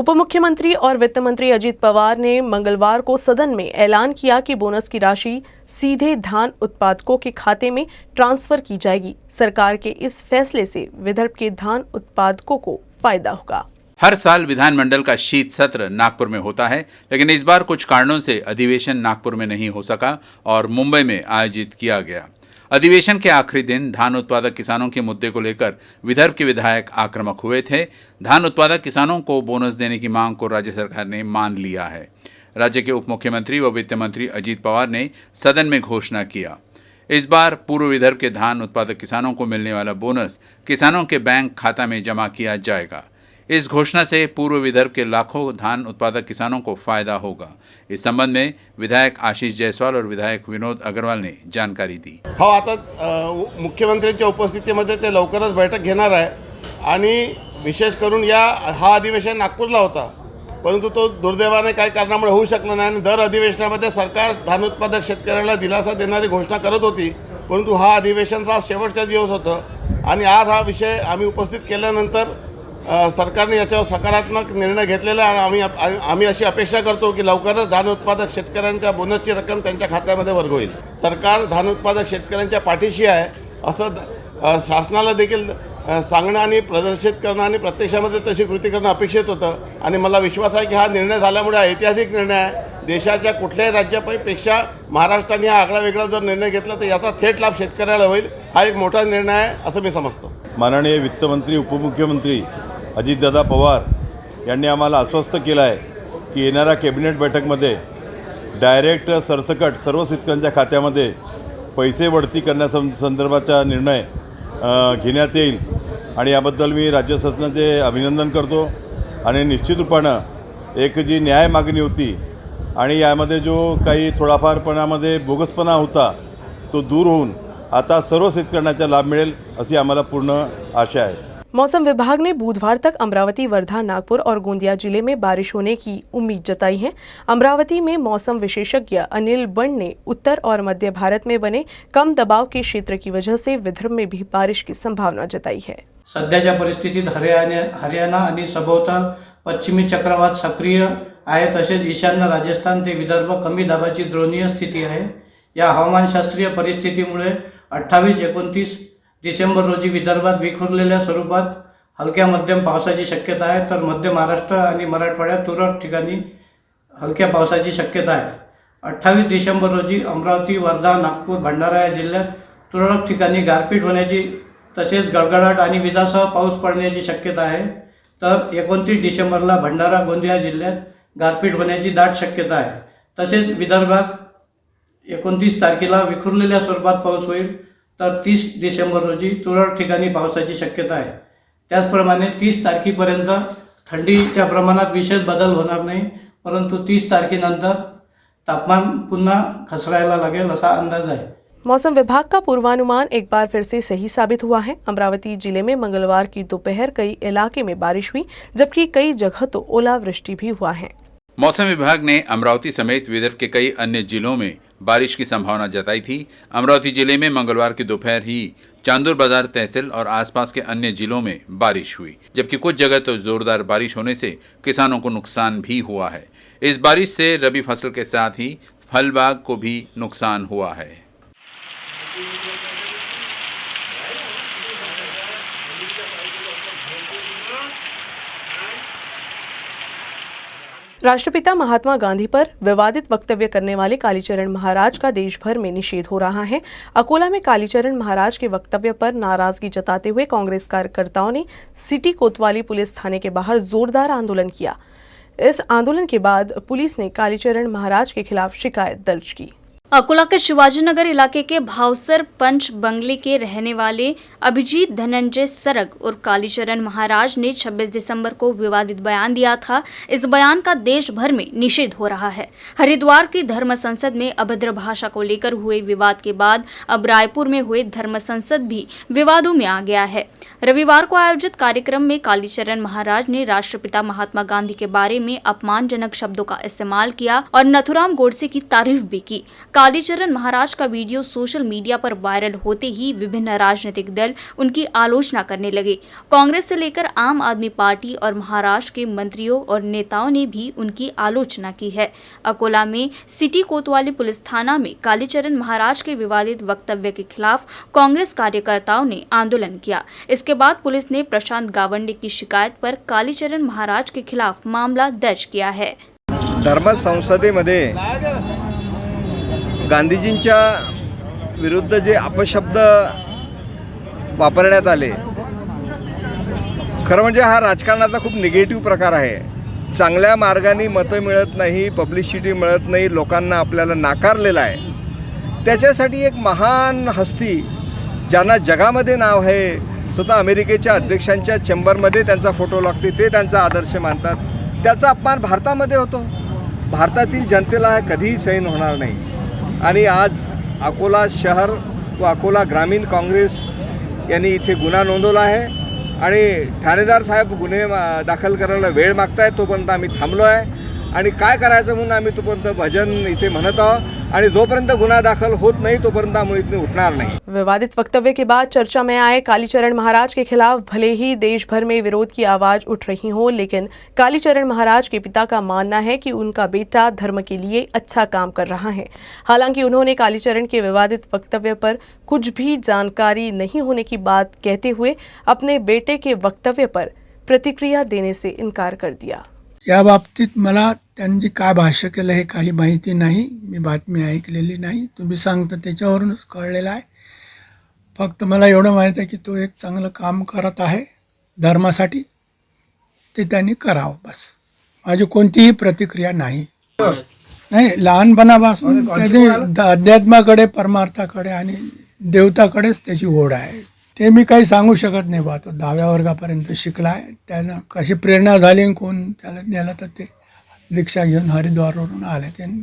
उप मुख्यमंत्री और वित्त मंत्री अजीत पवार ने मंगलवार को सदन में ऐलान किया कि बोनस की राशि सीधे धान उत्पादकों के खाते में ट्रांसफर की जाएगी। सरकार के इस फैसले से विदर्भ के धान उत्पादकों को फायदा होगा। हर साल विधानमंडल का शीत सत्र नागपुर में होता है, लेकिन इस बार कुछ कारणों से अधिवेशन नागपुर में नहीं हो सका और मुंबई में आयोजित किया गया। अधिवेशन के आखिरी दिन धान उत्पादक किसानों के मुद्दे को लेकर विदर्भ के विधायक आक्रामक हुए थे। धान उत्पादक किसानों को बोनस देने की मांग को राज्य सरकार ने मान लिया है। राज्य के उप मुख्यमंत्री व वित्त मंत्री अजीत पवार ने सदन में घोषणा किया, इस बार पूर्व विदर्भ के धान उत्पादक किसानों को मिलने वाला बोनस किसानों के बैंक खाता में जमा किया जाएगा। इस घोषणा से पूर्व विदर्भ के लाखों धान उत्पादक किसानों को फायदा होगा। इस संबंध में विधायक आशीष जायसवाल और विधायक विनोद अग्रवाल ने जानकारी दी। हो, आता मुख्यमंत्र्यांच्या उपस्थितीमध्ये ते लवकरच बैठक घेणार आहे आणि विशेष करून हा अधिवेशन नागपूरला होता, परंतु तो दुर्दैवाने काही कारणामुळे होऊ शकला नाही आणि दर अधिवेशनामध्ये सरकार धान उत्पादक शेतकऱ्यांना दिलासा देणारी घोषणा करत होती, परंतु हा अधिवेशनचा शेवटचा दिवस होता आणि आज हा विषय आम्ही उपस्थित केल्यानंतर सरकारने याच्यावर सकारात्मक निर्णय घेतलेला आहे। आम्ही अशी अपेक्षा करतो की लवकरच धान उत्पादक शेतकऱ्यांच्या बोनसची रक्कम त्यांच्या खात्यामध्ये वर्ग होईल। सरकार धान उत्पादक शेतकऱ्यांच्या पाठीशी आहे असं शासनाला देखील सांगणं आणि प्रदर्शित करणं आणि प्रत्यक्षामध्ये तशी कृती करणं अपेक्षित होतं आणि मला विश्वास आहे की हा निर्णय झाल्यामुळे ऐतिहासिक निर्णय आहे। देशाच्या कुठल्याही राज्यापेक्षा महाराष्ट्राने हा आगळा वेगळा जर निर्णय घेतला तर याचा थेट लाभ शेतकऱ्याला होईल। हा एक मोठा निर्णय आहे असं मी समजतो। माननीय वित्तमंत्री उपमुख्यमंत्री अजितदादा पवार यांनी आम्हाला आश्वस्त केलं आहे की येणाऱ्या कॅबिनेट बैठकमध्ये डायरेक्ट सरसकट सर्व शेतकऱ्यांच्या खात्यामध्ये पैसे वळती करण्यासंदर्भाचा निर्णय घेण्यात येईल आणि याबद्दल मी राज्य शासनाचे अभिनंदन करतो आणि निश्चित रूपानं एक जी न्याय मागणी होती आणि यामध्ये जो काही थोडाफारपणामध्ये बोगसपणा होता तो दूर होऊन आता सर्व शेतकऱ्यांना लाभ मिळेल अशी आम्हाला पूर्ण आशा आहे। मौसम विभाग ने बुधवार तक अमरावती, वर्धा, नागपुर और गोंदिया जिले में बारिश होने की उम्मीद जताई है। अमरावती में मौसम विशेषज्ञ अनिल बंड ने उत्तर और मध्य भारत में बने कम दबाव के क्षेत्र की वजह से विदर्भ में भी बारिश की संभावना जताई है। सध्याच्या परिस्थितीत हरियाणा आणि सभोवताल पश्चिमी चक्रवात सक्रिय आहे, तसेच ईशान्य राजस्थान ते विदर्भ कमी दाबाची द्रोणीय स्थिती आहे। या हवामानशास्त्रीय परिस्थितीमुळे 28-29 डिसेंबर रोजी विदर्भात विखुरलेल्या स्वरूपात हलक्या मध्यम पावसाची शक्यता आहे, तर मध्य महाराष्ट्र आणि मराठवाड्यात तुरळक ठिकाणी हलक्या पावसाची शक्यता आहे। 28 डिसेंबर रोजी अमरावती, वर्धा, नागपूर, भंडारा या जिल्ह्यात तुरळक ठिकाणी गारपीट होण्याची तसेच गडगडाट आणि विजासह पाऊस पडण्याची शक्यता आहे, तर 29 डिसेंबरला भंडारा, गोंदिया जिल्ह्यात गारपीट होण्याची दाट शक्यता आहे। तसेच विदर्भात 29 तारखेला विखुरलेल्या स्वरूपात पाऊस होईल, तर 30 डिसेंबर रोजी तुरळक ठिकाणी पावसाची शक्यता आहे। त्याचप्रमाणे 30 तारखेपर्यंत थंडीच्या प्रमाणात विशेष बदल होणार नाही, परंतु 30 तारखेनंतर तापमान पुन्हा घसरायला लागेल असा अंदाज आहे। मौसम विभाग का पूर्वानुमान एक बार फिर से सही साबित हुआ है। अमरावती जिले में मंगलवार की दोपहर कई इलाके में बारिश हुई, जबकि कई जगह तो ओलावृष्टि भी हुआ है। मौसम विभाग ने अमरावती समेत विदर्भ के कई अन्य जिलों में बारिश की संभावना जताई थी। अमरावती जिले में मंगलवार की दोपहर ही चांदूर बाजार तहसील और आसपास के अन्य जिलों में बारिश हुई, जबकि कुछ जगह तो जोरदार बारिश होने से किसानों को नुकसान भी हुआ है। इस बारिश से रबी फसल के साथ ही फल बाग को भी नुकसान हुआ है। राष्ट्रपिता महात्मा गांधी पर विवादित वक्तव्य करने वाले कालीचरण महाराज का देश भर में निषेध हो रहा है। अकोला में कालीचरण महाराज के वक्तव्य पर नाराजगी जताते हुए कांग्रेस कार्यकर्ताओं ने सिटी कोतवाली पुलिस थाने के बाहर जोरदार आंदोलन किया। इस आंदोलन के बाद पुलिस ने कालीचरण महाराज के खिलाफ शिकायत दर्ज की। अकोला के शिवाजीनगर इलाके के भावसर पंच बंगले के रहने वाले अभिजीत धनंजय सरग और कालीचरण महाराज ने 26 दिसंबर को विवादित बयान दिया था। इस बयान का देश भर में निषेध हो रहा है। हरिद्वार की धर्म संसद में अभद्र भाषा को लेकर हुए विवाद के बाद अब रायपुर में हुए धर्म संसद भी विवादों में आ गया है। रविवार को आयोजित कार्यक्रम में कालीचरण महाराज ने राष्ट्रपिता महात्मा गांधी के बारे में अपमानजनक शब्दों का इस्तेमाल किया और नथुराम गोडसे की तारीफ भी की। कालीचरण महाराज का वीडियो सोशल मीडिया पर वायरल होते ही विभिन्न राजनीतिक दल उनकी आलोचना करने लगे। कांग्रेस से लेकर आम आदमी पार्टी और महाराष्ट्र के मंत्रियों और नेताओं ने भी उनकी आलोचना की है। अकोला में सिटी कोतवाली पुलिस थाना में कालीचरण महाराज के विवादित वक्तव्य के खिलाफ कांग्रेस कार्यकर्ताओं ने आंदोलन किया। इसके बाद पुलिस ने प्रशांत गावंडे की शिकायत पर कालीचरण महाराज के खिलाफ मामला दर्ज किया है। धर्म संसदेमध्ये गांधीजींच्या विरुद्ध जे अपशब्द वापरण्यात आले, खरं म्हणजे हा राजकारणाचा खूप निगेटिव्ह प्रकार आहे। चांगल्या मार्गाने मतं मिळत नाही, पब्लिसिटी मिळत नाही, लोकांना आपल्याला नाकारलेलं आहे। त्याच्यासाठी एक महान हस्ती ज्यांना जगामध्ये नाव आहे, स्वतः अमेरिकेच्या अध्यक्षांच्या चेंबरमध्ये त्यांचा फोटो लागते, ते त्यांचा आदर्श मानतात, त्याचा अपमान भारतामध्ये होतो। भारतातील जनतेला हा कधीही सहन होणार नाही। आणि आज अकोला शहर व अकोला ग्रामीण काँग्रेस यांनी इथे गुन्हा नोंदवला आहे आणि ठाणेदार साहेब गुन्हे दाखल करायला वेळ मागतायत, तोपर्यंत आम्ही थांबलो आहे आणि काय करायचं म्हणून आम्ही तोपर्यंत भजन इथे म्हणत आहोत आणि जोपर्यंत गुन्हा दाखल होत नहीं तोपर्यंत हम इतने उठणार नहीं। विवादित वक्तव्य के बाद चर्चा में आए कालीचरण महाराज के खिलाफ भले ही देश भर में विरोध की आवाज उठ रही हो, लेकिन कालीचरण महाराज के पिता का मानना है कि उनका बेटा धर्म के लिए अच्छा काम कर रहा है। हालांकि उन्होंने कालीचरण के विवादित वक्तव्य पर कुछ भी जानकारी नहीं होने की बात कहते हुए अपने बेटे के वक्तव्य पर प्रतिक्रिया देने से इनकार कर दिया। या बाबतीत मला त्यांनी काय भाष्य केलं हे काही माहिती नाही, मी बातमी ऐकलेली नाही, तुम्ही सांगता त्याच्यावरूनच कळलेलं आहे। फक्त मला एवढं माहीत आहे की तो एक चांगलं काम करत आहे धर्मासाठी, ते त्यांनी करावं, बस। माझी कोणतीही प्रतिक्रिया नाही। नाही, लहानपणापासून कधी अध्यात्माकडे, परमार्थाकडे आणि देवताकडेच त्याची ओढ आहे। ते मी काही सांगू शकत नाही बा, तो 10व्या वर्गापर्यंत शिकला आहे, त्यानं कशी प्रेरणा झाली आणि कोण त्याला नेलं तर ते दीक्षा घेऊन हरिद्वारवरून आले, त्यांनी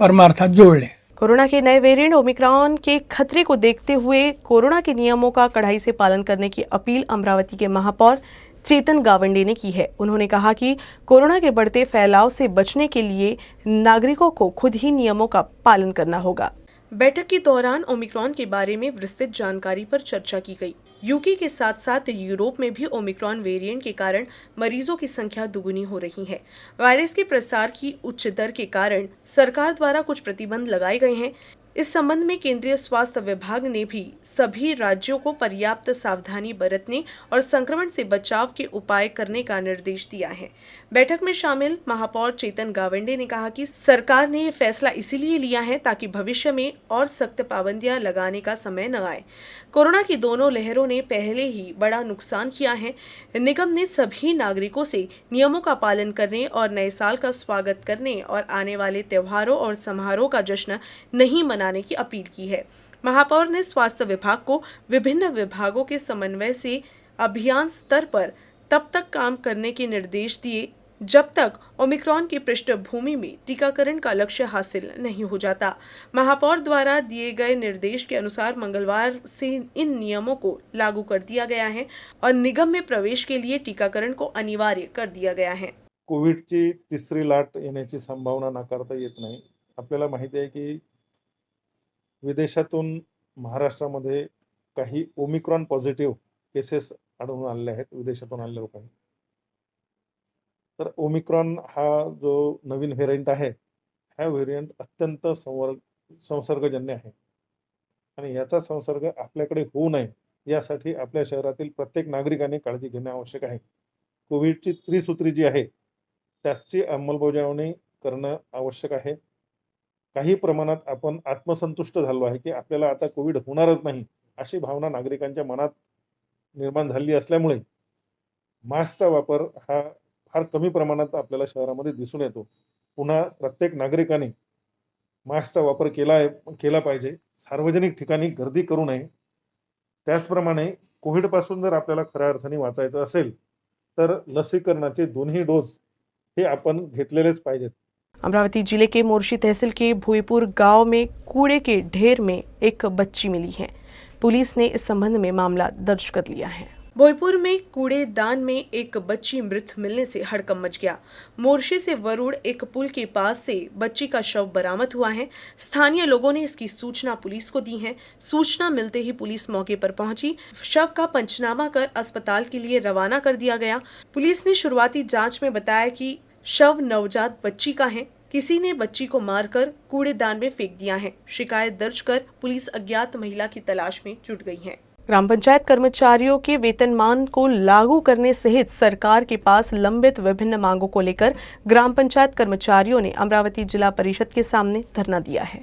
परमार्थात जोड़ले। कोरोना के नए वेरिएंट ओमिक्रॉन के खतरे को देखते हुए कोरोना के नियमों का कड़ाई से पालन करने की अपील अमरावती के महापौर चेतन गावंडे ने की है। उन्होंने कहा कि कोरोना के बढ़ते फैलाव से बचने के लिए नागरिकों को खुद ही नियमों का पालन करना होगा। बैठक के दौरान ओमिक्रॉन के बारे में विस्तृत जानकारी पर चर्चा की गई। यूके के साथ साथ यूरोप में भी ओमिक्रॉन वेरिएंट के कारण मरीजों की संख्या दुगुनी हो रही है। वायरस के प्रसार की उच्च दर के कारण सरकार द्वारा कुछ प्रतिबंध लगाए गए हैं। इस संबंध में केंद्रीय स्वास्थ्य विभाग ने भी सभी राज्यों को पर्याप्त सावधानी बरतने और संक्रमण से बचाव के उपाय करने का निर्देश दिया है। बैठक में शामिल महापौर चेतन गावंडे ने कहा कि सरकार ने ये फैसला इसीलिए लिया है ताकि भविष्य में और सख्त पाबंदियां लगाने का समय न आए। कोरोना की दोनों लहरों ने पहले ही बड़ा नुकसान किया है। निगम ने सभी नागरिकों से नियमों का पालन करने और नए साल का स्वागत करने और आने वाले त्योहारों और समारोह का जश्न नहीं मनाने की अपील की है। महापौर ने स्वास्थ्य विभाग को विभिन्न विभागों के समन्वय से अभियान स्तर पर तब तक काम करने के निर्देश दिए जब तक ओमिक्रॉन की पृष्ठभूमि में टीकाकरण का लक्ष्य हासिल नहीं हो जाता। महापौर द्वारा दिए गए निर्देश के अनुसार मंगलवार से इन नियमों को लागू कर दिया गया है और निगम में प्रवेश के लिए टीकाकरण को अनिवार्य कर दिया गया है। कोविडची तिसरी लाट येण्याची संभावना नाकारता येत नाही। आपल्याला माहिती आहे की विदेशातून महाराष्ट्रामध्ये काही ओमिक्रॉन पॉझिटिव्ह केसेस आढळून आलेले आहेत विदेशातून आलेल्या लोकांनी। तर ओमिक्रॉन हा जो नवीन व्हेरिएंट आहे, हा व्हेरिएंट अत्यंत संसर्गजन्य आहे आणि याचा संसर्ग आपल्याकडे होऊ नये यासाठी आपल्या शहरातील प्रत्येक नागरिकाने काळजी घेणे आवश्यक आहे। कोविडची त्रिसूत्री जी आहे त्याची अंमलबजावणी करणं आवश्यक आहे। काही प्रमाणात आपण आत्मसंतुष्ट झालो आहे की आपल्याला आता कोविड होणारच नाही अशी भावना नागरिकांच्या मनात निर्माण झाली असल्यामुळे मास्कचा वापर हा फार कमी प्रमाणात आपल्याला शहरामध्ये दिसून येतो। पुन्हा प्रत्येक नागरिकाने मास्कचा वापर केला पाहिजे। सार्वजनिक ठिकाणी गर्दी करू नये। त्याचप्रमाणे कोविडपासून जर आपल्याला खऱ्या अर्थाने वाचायचं असेल तर लसीकरणाचे दोन्ही डोज हे आपण घेतलेलेच पाहिजेत। अमरावती जिले के मोर्शी तहसील के भुईपुर गांव में कूड़े के ढेर में एक बच्ची मिली है। पुलिस ने इस संबंध में मामला दर्ज कर लिया है। भोजपुर में कूड़ेदान में एक बच्ची मृत मिलने से हड़कंप मच गया। मोर्शी से वरुण एक पुल के पास से बच्ची का शव बरामद हुआ है। स्थानीय लोगों ने इसकी सूचना पुलिस को दी है। सूचना मिलते ही पुलिस मौके पर पहुंची। शव का पंचनामा कर अस्पताल के लिए रवाना कर दिया गया। पुलिस ने शुरुआती जांच में बताया कि शव नवजात बच्ची का है। किसी ने बच्ची को मारकर कूड़ेदान में फेंक दिया है। शिकायत दर्ज कर पुलिस अज्ञात महिला की तलाश में जुट गई है। ग्राम पंचायत कर्मचारियों के वेतनमान को लागू करने सहित सरकार के पास लंबित विभिन्न मांगों को लेकर ग्राम पंचायत कर्मचारियों ने अमरावती जिला परिषद के सामने धरना दिया है।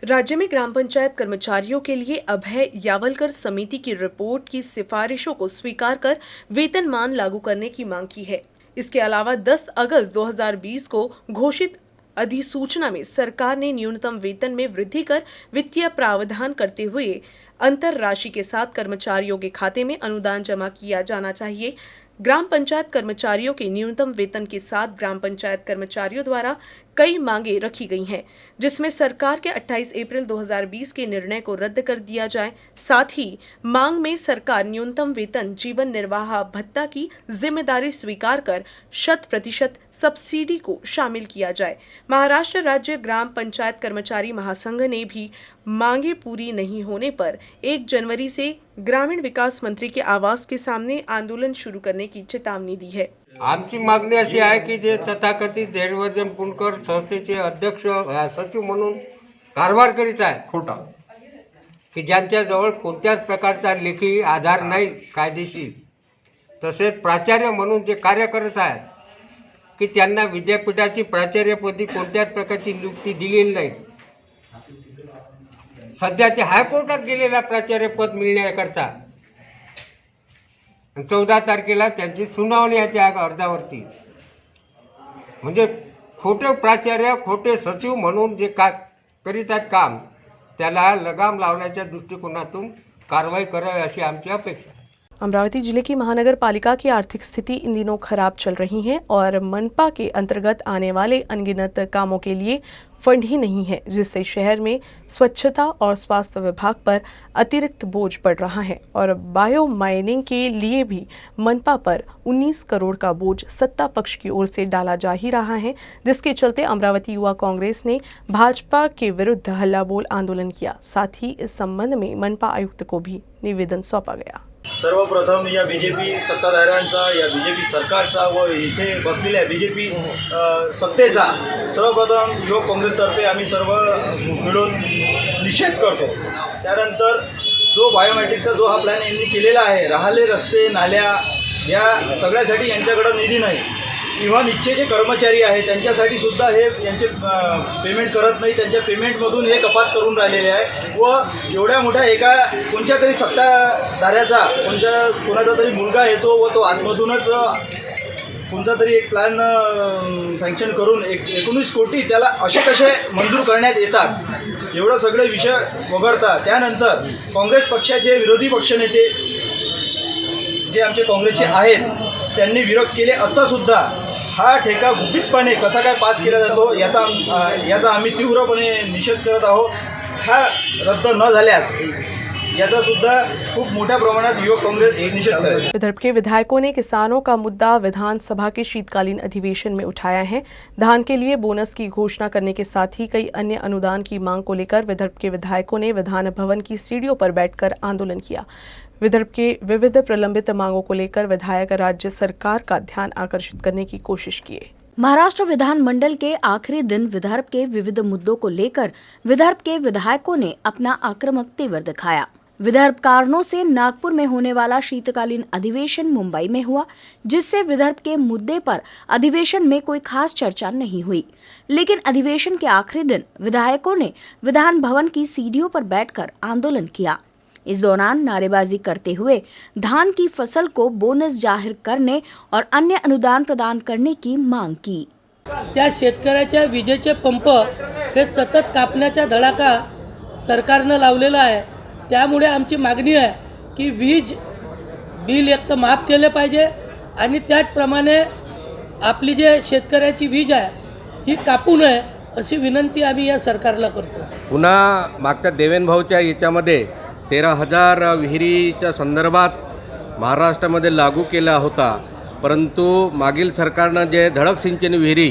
राज्य में ग्राम पंचायत कर्मचारियों के लिए अभय यावलकर समिति की रिपोर्ट की सिफारिशों को स्वीकार कर वेतनमान लागू करने की मांग की है। इसके अलावा 10 अगस्त 2020 को घोषित अधिसूचना में सरकार ने न्यूनतम वेतन में वृद्धि कर वित्तीय प्रावधान करते हुए अंतर राशि के साथ कर्मचारियों के खाते में अनुदान जमा किया जाना चाहिए। ग्राम पंचायत कर्मचारियों के न्यूनतम वेतन के साथ ग्राम पंचायत कर्मचारियों द्वारा कई मांगे रखी गई हैं, जिसमें सरकार के 28 अप्रैल 2020 के निर्णय को रद्द कर दिया जाए। साथ ही मांग में सरकार न्यूनतम वेतन जीवन निर्वाह भत्ता की जिम्मेदारी स्वीकार कर 100% सब्सिडी को शामिल किया जाए। महाराष्ट्र राज्य ग्राम पंचायत कर्मचारी महासंघ ने भी मांगे पूरी नहीं होने पर 1 जनवरी से ग्रामीण विकास मंत्री के आवास के सामने आंदोलन शुरू करने की चेतावनी दी है। आमची मागणी अशी आहे की जे तथाकथित देशवर्धन पुणकर संस्थेचे अध्यक्ष सचिव म्हणून कारभार करीत आहेत खोटा, की ज्यांच्याजवळ कोणत्याच प्रकारचा लेखी आधार नाही कायदेशीर, तसेच प्राचार्य म्हणून जे कार्य करत आहेत की त्यांना विद्यापीठाची प्राचार्यपदी कोणत्याच प्रकारची नियुक्ती दिलेली नाही। सध्या ते हायकोर्टात गेलेला प्राचार्यपद मिळण्याकरता 14 तारखेला त्यांची सुनावणी आहे त्या अर्जावरती। म्हणजे खोटे प्राचार्य खोटे सचिव म्हणून जे करीत आहेत काम, त्याला लगाम लावण्याच्या दृष्टिकोनातून कारवाई करावी अशी आमची अपेक्षा। अमरावती जिले की महानगर पालिका की आर्थिक स्थिति इन दिनों खराब चल रही है और मनपा के अंतर्गत आने वाले अनगिनत कामों के लिए फंड ही नहीं है, जिससे शहर में स्वच्छता और स्वास्थ्य विभाग पर अतिरिक्त बोझ पड़ रहा है और बायो माइनिंग के लिए भी मनपा पर 19 करोड़ का बोझ सत्ता पक्ष की ओर से डाला जा ही रहा है, जिसके चलते अमरावती युवा कांग्रेस ने भाजपा के विरुद्ध हल्ला बोल आंदोलन किया। साथ ही इस संबंध में मनपा आयुक्त को भी निवेदन सौंपा गया। सर्वप्रथम या बीजेपी सत्ताधाऱ्यांचा, या बीजेपी सरकारचा व इथे बसलेल्या बीजेपी सत्तेचा सर्वप्रथम युवक काँग्रेसतर्फे आम्ही सर्व मिळून निषेध करतो। त्यानंतर जो बायोमेट्रिकचा जो हा प्लॅन यांनी केलेला आहे, राहिले रस्ते नाल्या या सगळ्यासाठी यांच्याकडे निधी नाही। इव्हन इच्छे जे कर्मचारी आहेत त्यांच्यासाठी सुद्धा हे यांचे पेमेंट करत नाही, त्यांच्या पेमेंटमधून हे कपात करून राहिलेले आहे व एवढ्या मोठ्या एका कोणत्या तरी सत्ताधाऱ्याचा कोणाचा तरी मुलगा येतो व तो आतमधूनच कोणता तरी एक प्लॅन सँक्शन करून 19 कोटी त्याला असे कसे मंजूर करण्यात येतात, एवढं सगळे विषय वगळता त्यानंतर काँग्रेस पक्षाचे विरोधी पक्षनेते जे आमचे काँग्रेसचे आहेत त्यांनी विरोध केले असता सुद्धा हा ठेका गुपितपणे कसा काय पास केला जातो याचा आम्ही तीव्रपणे निषेध करत आहोत। हा रद्द न झाल्यास याचा सुद्धा खूप मोठ्या प्रमाणात युवक कांग्रेस निषेध करेल। विदर्भ के विधायकों ने किसानों का मुद्दा विधानसभा के शीतकालीन अधिवेशन में उठाया है। धान के लिए बोनस की घोषणा करने के साथ ही कई अन्य अनुदान की मांग को लेकर विदर्भ के विधायकों ने विधान भवन की सीढ़ियों पर बैठकर आंदोलन किया। विदर्भ के विविध प्रलंबित मांगों को लेकर विधायक राज्य सरकार का ध्यान आकर्षित करने की कोशिश किए। महाराष्ट्र विधानमंडल के आखिरी दिन विदर्भ के विविध मुद्दों को लेकर विदर्भ के विधायकों ने अपना आक्रामक तेवर दिखाया। विदर्भ कारणों से नागपुर में होने वाला शीतकालीन अधिवेशन मुंबई में हुआ, जिससे विदर्भ के मुद्दे पर अधिवेशन में कोई खास चर्चा नहीं हुई। लेकिन अधिवेशन के आखिरी दिन विधायकों ने विधान भवन की सीढ़ियों पर बैठकर आंदोलन किया। इस दौरान नारेबाजी करते हुए धान की फसल को बोनस जाहिर करने और अन्य अनुदान प्रदान करने की मांग की। त्या शेतकऱ्याच्या विजेचे पंप हे सतत कापण्याचा धडाका सरकारनं लावलेला आहे। त्यामुळे आमची मागणी आहे की वीज बिल एक तर माफ केले पाहिजे आणि त्याचप्रमाणे आपली जे शेतकऱ्याची वीज आहे ही कापू नये अशी विनंती आम्ही या सरकारला करतो। पुन्हा मागच्या देवेन भाऊच्या याच्यामध्ये 13,000 विहिरीच्या संदर्भात महाराष्ट्रामध्ये लागू केला होता, परंतु मागील सरकारनं जे धडक सिंचन विहिरी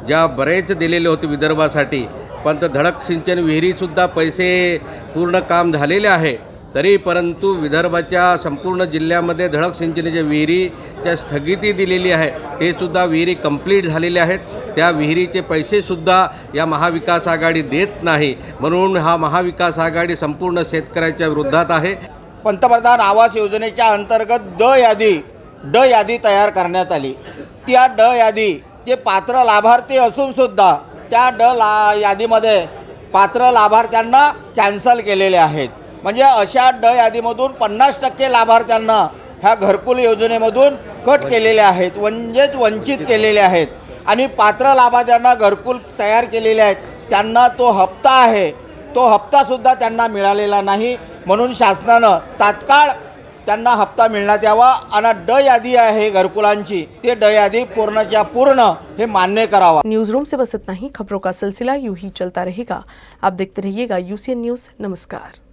ज्या बरेच दिलेले होते विदर्भासाठी, पण तर धडक सिंचन विहिरीसुद्धा पैसे पूर्ण काम झालेले आहे, तरी परंतु विदर्भाच्या संपूर्ण जिल्ह्यामध्ये धडक सिंचनाच्या विहिरीच्या स्थगिती दिलेली आहे, ते सुद्धा विहिरी कंप्लीट झालेल्या आहेत. त्या विहिरीचे पैसेसुद्धा या महाविकास आघाडी देत नाही, म्हणून हा महाविकास आघाडी संपूर्ण शेतकऱ्याच्या विरोधात आहे. पंतप्रधान आवास योजनेच्या अंतर्गत ड यादी तयार करण्यात आली. त्या यादी जे पात्र लाभार्थी असूनसुद्धा त्या यादीमध्ये पात्र लाभार्थ्यांना कॅन्सल केलेले आहेत. म्हणजे अशा यादीमधून 50% लाभार्थ्यांना ह्या घरकुल योजनेमधून कट केलेले आहेत, म्हणजेच वंचित केलेले आहेत. आणि पात्र लाभार्थ्यांना घरकुल तयार केलेले आहेत, त्यांना तो हप्ता आहे, तो हप्तासुद्धा त्यांना मिळालेला नाही. म्हणून शासनानं तात्काळ त्यांना हप्ता मिळण्यात यावा आणि यादी आहे घरकुलांची, ते यादी पूर्णच्या पूर्ण हे मान्य करावा. न्यूज रूम से बस इतना ही. खबरों का सिलसिला यूं ही चलता रहेगा. आप देखते रहिएगा UCN न्यूज़. नमस्कार.